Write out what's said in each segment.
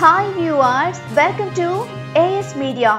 Hi viewers, welcome to AS Media.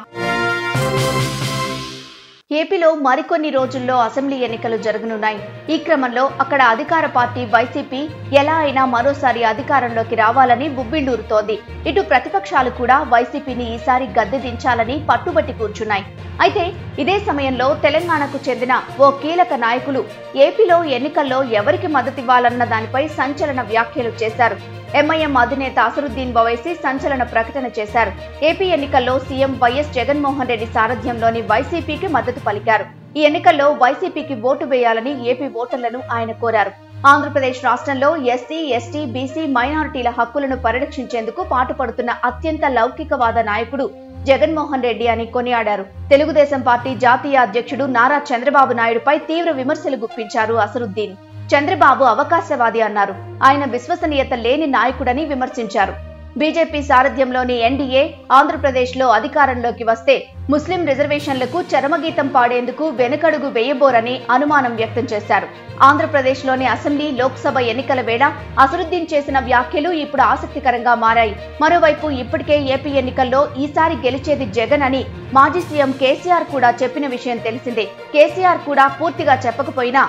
ఏపీలో మరికొన్ని రోజుల్లో అసెంబ్లీ ఎన్నికలు జరగనున్నాయి. ఈ క్రమంలో అక్కడ అధికార పార్టీ వైసీపీ ఎలా అయినా మరోసారి అధికారంలోకి రావాలని బుబ్బిళ్లూరుతోంది. ఇటు ప్రతిపక్షాలు కూడా వైసీపీని ఈసారి గద్దె దించాలని పట్టుబట్టి కూర్చున్నాయి. అయితే ఇదే సమయంలో తెలంగాణకు చెందిన ఓ కీలక నాయకులు ఏపీలో ఎన్నికల్లో ఎవరికి మద్దతివ్వాలన్న దానిపై సంచలన వ్యాఖ్యలు చేశారు. ఎంఐఎం అధినేత అసదుద్దీన్ ఓవైసీ సంచలన ప్రకటన చేశారు. ఏపీ ఎన్నికల్లో సీఎం వైఎస్ జగన్మోహన్ రెడ్డి సారథ్యంలోని వైసీపీకి మద్దతు పలికారు. ఈ ఎన్నికల్లో వైసీపీకి ఓటు వేయాలని ఏపీ ఓటర్లను ఆయన కోరారు. ఆంధ్రప్రదేశ్ రాష్ట్రంలో ఎస్సీ, ఎస్టీ, బీసీ, మైనారిటీల హక్కులను పరిరక్షించేందుకు పాటుపడుతున్న అత్యంత లౌకికవాద నాయకుడు జగన్మోహన్ రెడ్డి అని కొనియాడారు. తెలుగుదేశం పార్టీ జాతీయ అధ్యక్షుడు నారా చంద్రబాబు నాయుడుపై తీవ్ర విమర్శలు గుప్పించారు అసదుద్దీన్. చంద్రబాబు అవకాశవాది అన్నారు. ఆయన విశ్వసనీయత లేని నాయకుడని విమర్శించారు. బీజేపీ సారథ్యంలోని ఎన్డీఏ ఆంధ్రప్రదేశ్లో అధికారంలోకి వస్తే ముస్లిం రిజర్వేషన్లకు చరమగీతం పాడేందుకు వెనుకడుగు వేయబోరని అనుమానం వ్యక్తం చేశారు. ఆంధ్రప్రదేశ్లోని అసెంబ్లీ, లోక్సభ ఎన్నికల వేళ అసదుద్దీన్ చేసిన వ్యాఖ్యలు ఇప్పుడు ఆసక్తికరంగా మారాయి. మరోవైపు ఇప్పటికే ఏపీ ఎన్నికల్లో ఈసారి గెలిచేది జగన్ అని మాజీ సీఎం కేసీఆర్ కూడా చెప్పిన విషయం తెలిసిందే. కేసీఆర్ కూడా పూర్తిగా చెప్పకపోయినా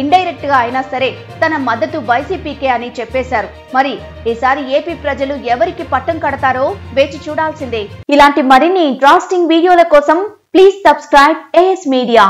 ఇండైరెక్ట్ గా అయినా సరే తన మద్దతు వైసీపీకే అని చెప్పేశారు. మరి ఈసారి ఏపీ ప్రజలు ఎవరికి పట్టం కడతారో వేచి చూడాల్సిందే. ఇలాంటి మరిన్ని ఇంట్రెస్టింగ్ వీడియోల కోసం ప్లీజ్ సబ్స్క్రైబ్ AS Media.